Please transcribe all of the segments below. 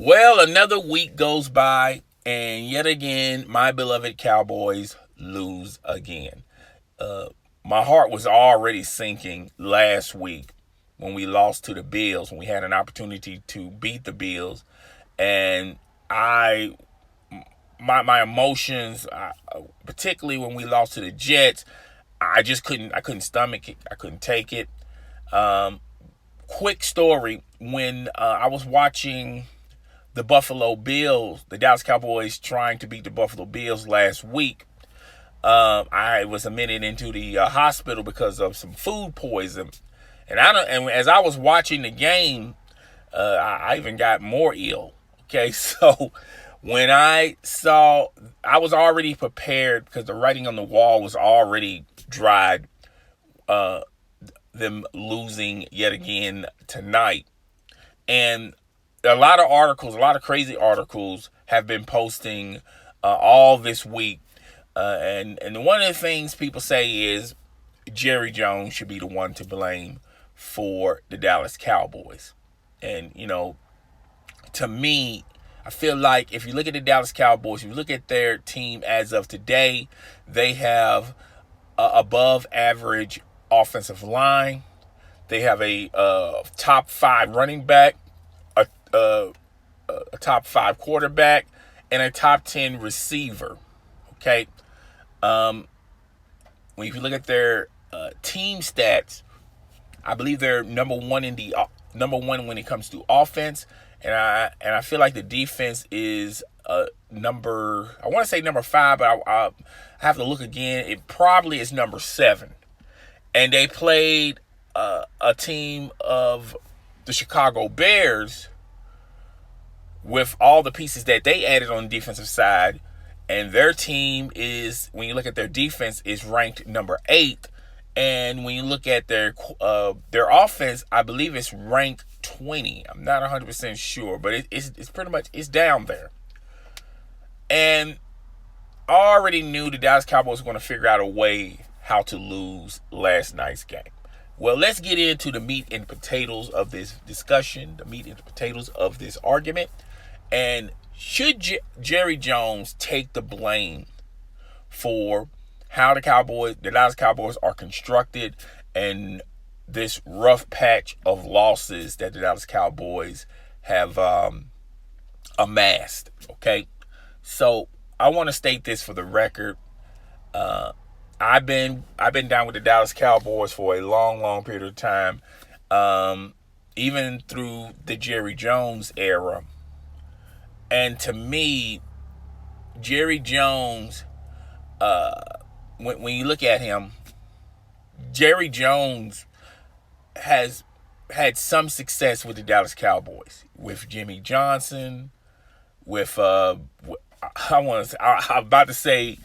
Well, another week goes by, and yet again, my beloved Cowboys lose again. Uh, my heart was already sinking last week when we lost to the Bills, when we had an opportunity to beat the Bills, and I, my emotions, particularly when we lost to the Jets, I couldn't stomach it. I couldn't take it. Um, Quick story: when I was watching the Buffalo Bills, the Dallas Cowboys trying to beat the Buffalo Bills last week. I was admitted into the hospital because of some food poison, and as I was watching the game, I even got more ill. Okay, so when I was already prepared because the writing on the wall was already dried. Uh, them losing yet again tonight, and a lot of articles, a lot of crazy articles have been posting all this week. And one of the things people say is Jerry Jones should be the one to blame for the Dallas Cowboys. And, to me, I feel like if you look at the Dallas Cowboys, if you look at their team as of today, they have above average offensive line. They have a top 5 running back, a, a top 5 quarterback, and a top 10 receiver. Okay. If you look at their team stats, I believe they're number one when it comes to offense, and I feel like the defense is number. I want to say number 5, but I have to look again. It probably is number 7, and they played a team of the Chicago Bears with all the pieces that they added on the defensive side. And their team is, when you look at their defense, is ranked number 8. And when you look at their offense, I believe it's ranked 20. I'm not 100% sure, but it's pretty much, it's down there. And I already knew the Dallas Cowboys were going to figure out a way how to lose last night's game. Well, let's get into the meat and potatoes of this discussion, the meat and potatoes of this argument. And should Jerry Jones take the blame for how the Dallas Cowboys are constructed and this rough patch of losses that the Dallas Cowboys have amassed? Okay, so I want to state this for the record. I've been down with the Dallas Cowboys for a long period of time, even through the Jerry Jones era. And to me, Jerry Jones, when you look at him, Jerry Jones has had some success with the Dallas Cowboys, with Jimmy Johnson, with I'm about to say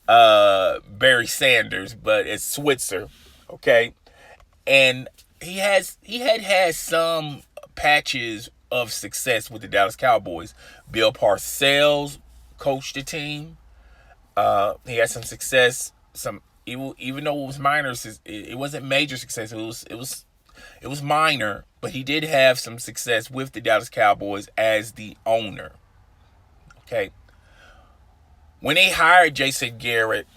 Barry Sanders, but it's Switzer, okay? And he had some patches of success with the Dallas Cowboys. Bill Parcells coached the team. He had some success. Even though it was minor, it wasn't major success. It was minor, but he did have some success with the Dallas Cowboys as the owner. Okay. When they hired Jason Garrett,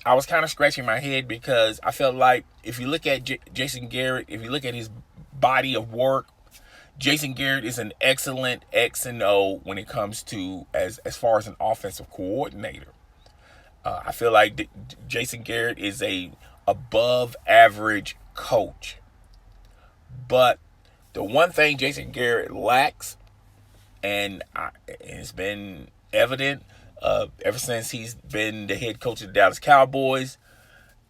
I was kind of scratching my head because I felt like if you look at Jason Garrett, if you look at his body of work, Jason Garrett is an excellent X and O when it comes to as far as an offensive coordinator. I feel like Jason Garrett is a above average coach. But the one thing Jason Garrett lacks, and it's been evident ever since he's been the head coach of the Dallas Cowboys,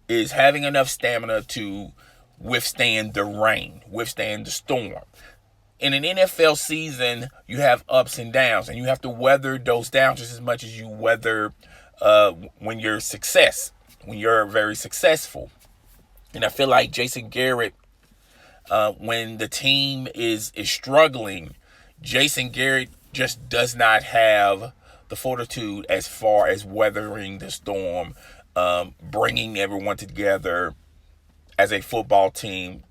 is having enough stamina to withstand the rain, withstand the storm. In an NFL season, you have ups and downs, and you have to weather those downs just as much as you weather when you're very successful. And I feel like Jason Garrett, when the team is struggling, Jason Garrett just does not have the fortitude as far as weathering the storm, bringing everyone together as a football team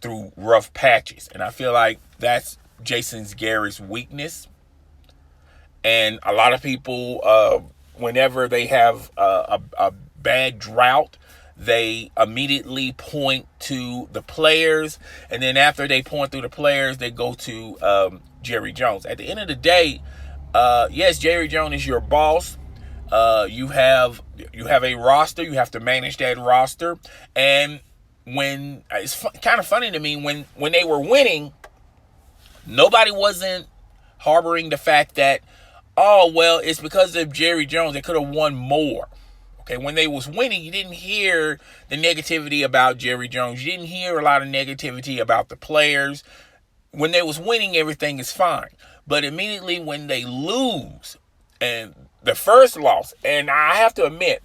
through rough patches. And I feel like that's Jason Garrett's weakness. And a lot of people, whenever they have a bad drought, they immediately point to the players. And then after they point through the players, they go to Jerry Jones. At the end of the day, yes, Jerry Jones is your boss. You have a roster. You have to manage that roster. And when it's kind of funny to me, when they were winning, nobody wasn't harboring the fact that, oh, well, it's because of Jerry Jones. They could have won more. Okay, when they was winning, you didn't hear the negativity about Jerry Jones. You didn't hear a lot of negativity about the players. When they was winning, everything is fine. But immediately when they lose, and the first loss, and I have to admit,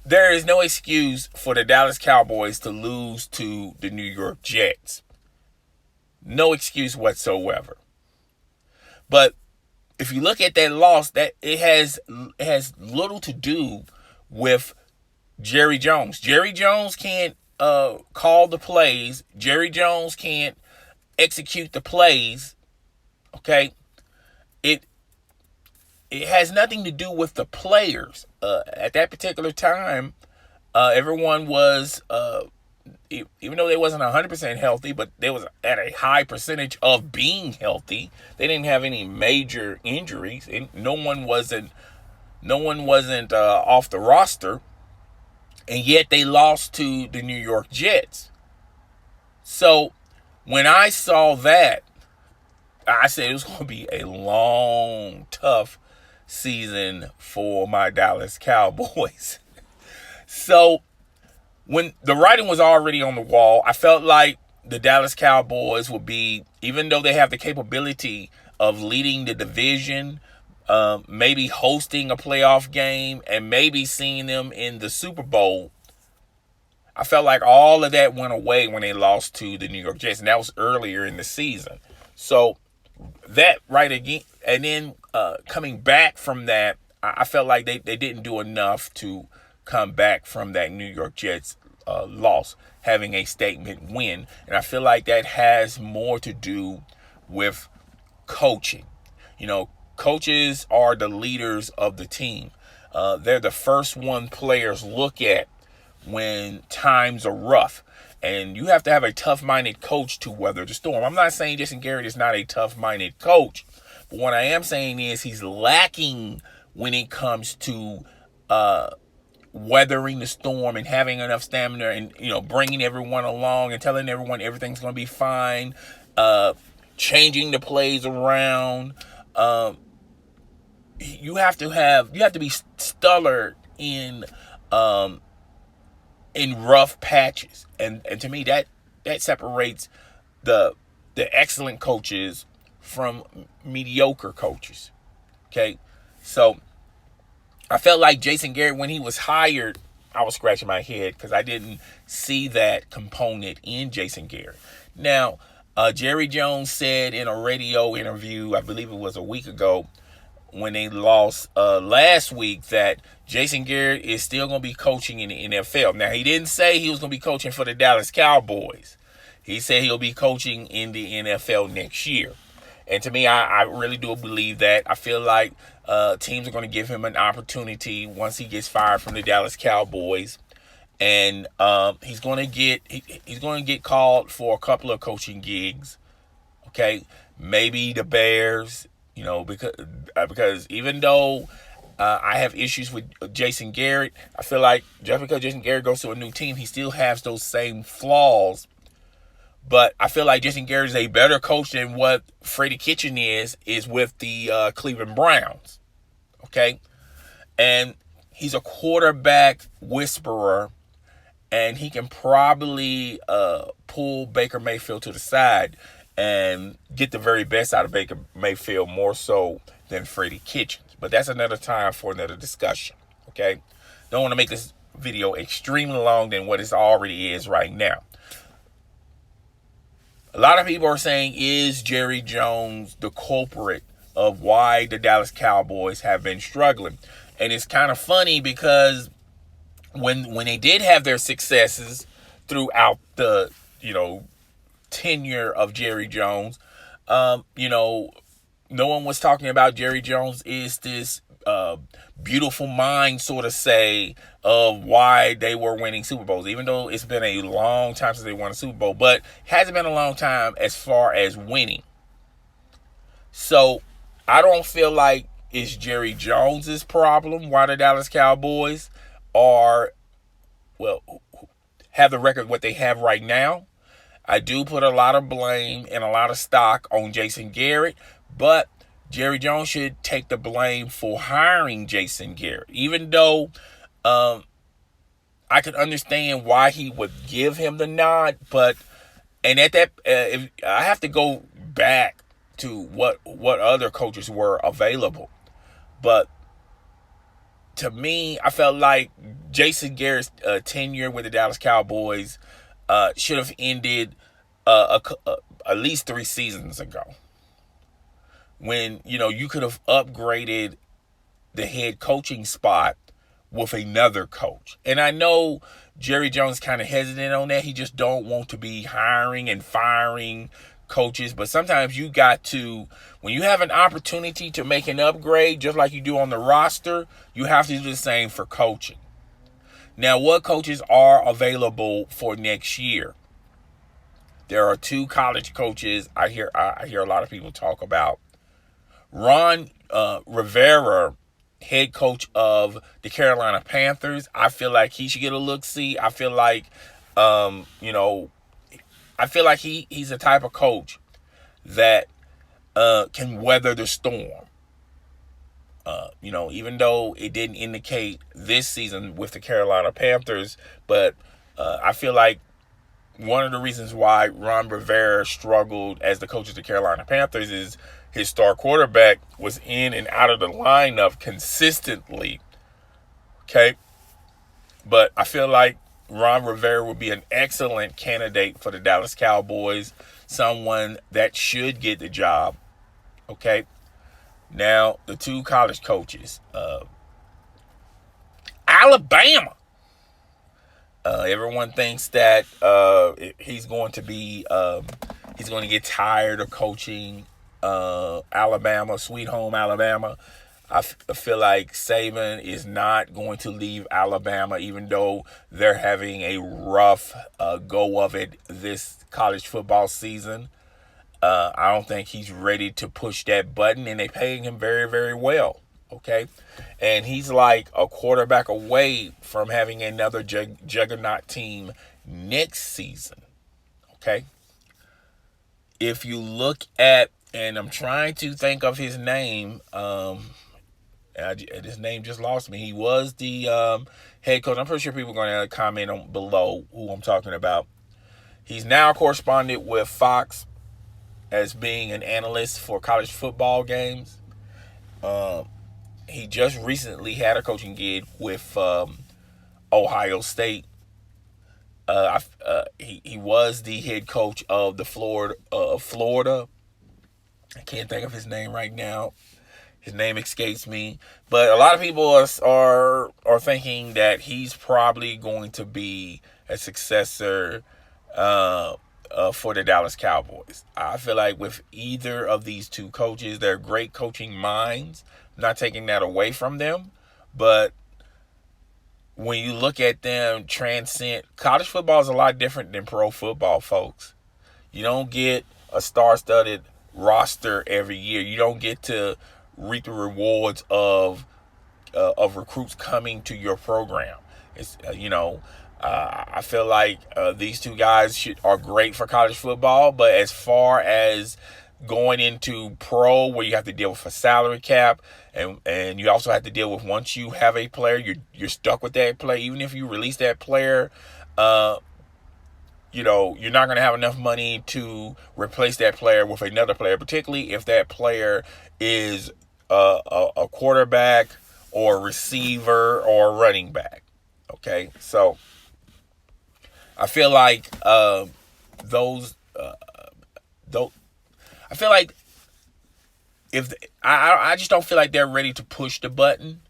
there is no excuse for the Dallas Cowboys to lose to the New York Jets. No excuse whatsoever. But if you look at that loss, that it has little to do with Jerry Jones. Jerry Jones can't call the plays. Jerry Jones can't execute the plays. Okay, it has nothing to do with the players. At that particular time, everyone was, even though they wasn't 100% healthy, but they was at a high percentage of being healthy. They didn't have any major injuries, and no one wasn't off the roster, and yet they lost to the New York Jets. So when I saw that, I said it was going to be a long, tough season for my Dallas Cowboys. So when the writing was already on the wall, I felt like the Dallas Cowboys would be, even though they have the capability of leading the division, maybe hosting a playoff game, and maybe seeing them in the Super Bowl, I felt like all of that went away when they lost to the New York Jets, and that was earlier in the season. So that right again, and then coming back from that, I felt like they didn't do enough to come back from that New York Jets loss, having a statement win. And I feel like that has more to do with coaching. You know, coaches are the leaders of the team. They're the first one players look at when times are rough. And you have to have a tough-minded coach to weather the storm. I'm not saying Jason Garrett is not a tough-minded coach, but what I am saying is he's lacking when it comes to weathering the storm and having enough stamina and, you know, bringing everyone along and telling everyone everything's going to be fine, changing the plays around. You have to be stellar in rough patches, and to me that separates the excellent coaches from mediocre coaches. Okay, so I felt like Jason Garrett, when he was hired, I was scratching my head because I didn't see that component in Jason Garrett. Now, Jerry Jones said in a radio interview, I believe it was a week ago, when they lost last week, that Jason Garrett is still going to be coaching in the NFL. Now, he didn't say he was going to be coaching for the Dallas Cowboys. He said he'll be coaching in the NFL next year. And to me, I really do believe that. I feel like teams are going to give him an opportunity once he gets fired from the Dallas Cowboys. And he's going to get called for a couple of coaching gigs. Okay, maybe the Bears. You know, because even though I have issues with Jason Garrett, I feel like just because Jason Garrett goes to a new team, he still has those same flaws. But I feel like Jason Garrett is a better coach than what Freddie Kitchen is with the Cleveland Browns. Okay? And he's a quarterback whisperer, and he can probably pull Baker Mayfield to the side and get the very best out of Baker Mayfield, more so than Freddie Kitchens. But that's another time for another discussion, okay? Don't want to make this video extremely long than what it already is right now. A lot of people are saying, is Jerry Jones the culprit of why the Dallas Cowboys have been struggling? And it's kind of funny because when they did have their successes throughout the, tenure of Jerry Jones, You know, no one was talking about Jerry Jones is this beautiful mind, sort of say, of why they were winning Super Bowls, even though it's been a long time since they won a Super Bowl, but it hasn't been a long time as far as winning. So I don't feel like it's Jerry Jones's problem why the Dallas Cowboys are, well, have the record what they have right now. I do put a lot of blame and a lot of stock on Jason Garrett, but Jerry Jones should take the blame for hiring Jason Garrett, even though I could understand why he would give him the nod. But and at that, if I have to go back to what other coaches were available, but to me, I felt like Jason Garrett's tenure with the Dallas Cowboys should have ended at least 3 seasons ago, when you could have upgraded the head coaching spot with another coach. And I know Jerry Jones kind of hesitant on that. He just don't want to be hiring and firing coaches. But sometimes you got to, when you have an opportunity to make an upgrade, just like you do on the roster, you have to do the same for coaching. Now, what coaches are available for next year? There are 2 college coaches I hear a lot of people talk about. Ron Rivera, head coach of the Carolina Panthers. I feel like he should get a look-see. I feel like, he's the type of coach that can weather the storm. Even though it didn't indicate this season with the Carolina Panthers, but I feel like one of the reasons why Ron Rivera struggled as the coach of the Carolina Panthers is his star quarterback was in and out of the lineup consistently. Okay? But I feel like Ron Rivera would be an excellent candidate for the Dallas Cowboys, someone that should get the job. Okay? Now, the 2 college coaches. Alabama. Everyone thinks that he's going to get tired of coaching Alabama, sweet home Alabama. I feel like Saban is not going to leave Alabama, even though they're having a rough go of it this college football season. I don't think he's ready to push that button, and they're paying him very, very well. Okay? And he's like a quarterback away from having another juggernaut team next season. Okay? If you look at, and I'm trying to think of his name, his name just lost me. He was the head coach. I'm pretty sure people are going to comment on below who I'm talking about. He's now a correspondent with Fox as being an analyst for college football games. He just recently had a coaching gig with Ohio State. He was the head coach of the Florida. I can't think of his name right now. His name escapes me. But a lot of people are thinking that he's probably going to be a successor for the Dallas Cowboys. I feel like with either of these 2 coaches, they're great coaching minds. I'm not taking that away from them. But when you look at them transcend, college football is a lot different than pro football, folks. You don't get a star-studded roster every year. You don't get to reap the rewards of recruits coming to your program. It's I feel like these 2 guys are great for college football, but as far as going into pro, where you have to deal with a salary cap, and you also have to deal with, once you have a player, you're stuck with that player. Even if you release that player, you're not going to have enough money to replace that player with another player, particularly if that player is a quarterback or receiver or running back. Okay, so I feel like I feel like I just don't feel like they're ready to push the button.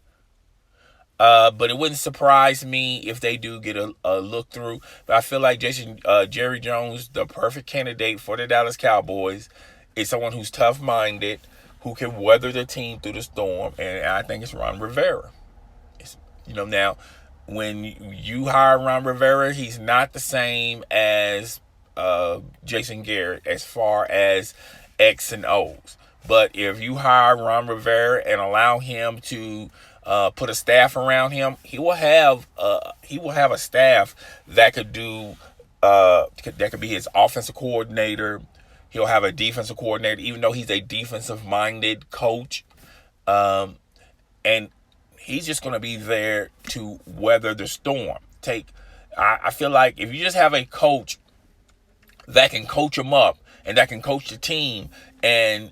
But it wouldn't surprise me if they do get a look through. But I feel like Jerry Jones, the perfect candidate for the Dallas Cowboys. is someone who's tough-minded, who can weather the team through the storm, and I think it's Ron Rivera. Now, when you hire Ron Rivera, he's not the same as Jason Garrett as far as X and O's. But if you hire Ron Rivera and allow him to put a staff around him, he will have a staff that could do that could be his offensive coordinator. He'll have a defensive coordinator, even though he's a defensive-minded coach, and he's just going to be there to weather the storm. I feel like if you just have a coach that can coach them up and that can coach the team and,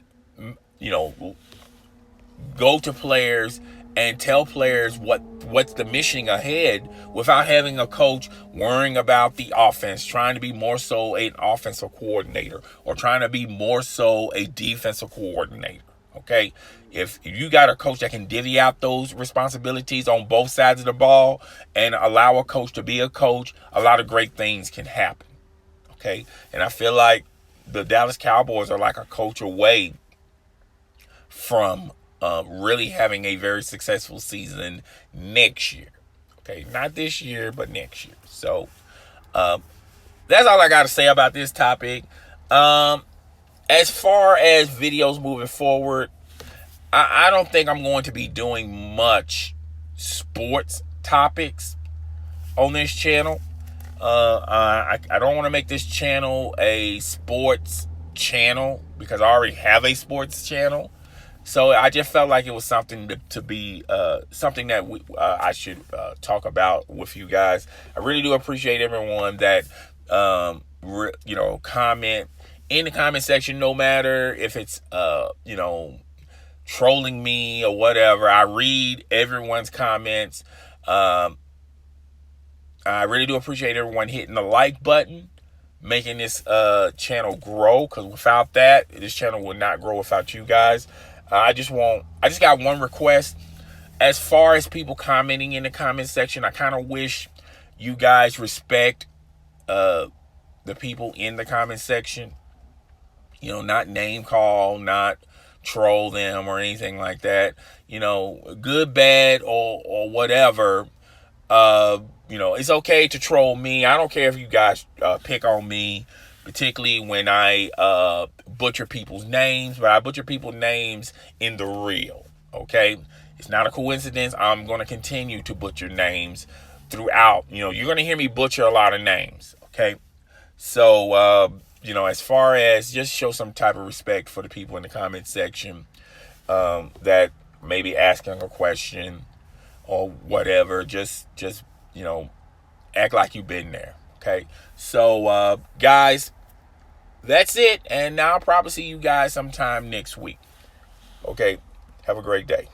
go to players and tell players what's the mission ahead without having a coach worrying about the offense, trying to be more so an offensive coordinator or trying to be more so a defensive coordinator. Okay, if you got a coach that can divvy out those responsibilities on both sides of the ball and allow a coach to be a coach, a lot of great things can happen. Okay, and I feel like the Dallas Cowboys are like a coach away from really having a very successful season next year. Okay, not this year, but next year. So that's all I got to say about this topic. As far as videos moving forward, I don't think I'm going to be doing much sports topics on this channel. I don't want to make this channel a sports channel because I already have a sports channel. So I just felt like it was something to be something that I should talk about with you guys. I really do appreciate everyone that comment in the comment section, no matter if it's trolling me or whatever. I read everyone's comments. I really do appreciate everyone hitting the like button, making this channel grow, because without that, this channel would not grow without you guys. I just got one request. As far as people commenting in the comment section, I kind of wish you guys respect the people in the comment section. Not name call, not troll them or anything like that. Good, bad, or whatever. It's okay to troll me. I don't care if you guys pick on me, particularly when I butcher people's names, but I butcher people's names in the real, okay? It's not a coincidence. I'm going to continue to butcher names throughout. You're going to hear me butcher a lot of names, okay? So, as far as just show some type of respect for the people in the comment section that may be asking a question or whatever, just act like you've been there. Okay, so guys, that's it, and I'll probably see you guys sometime next week. Okay, have a great day.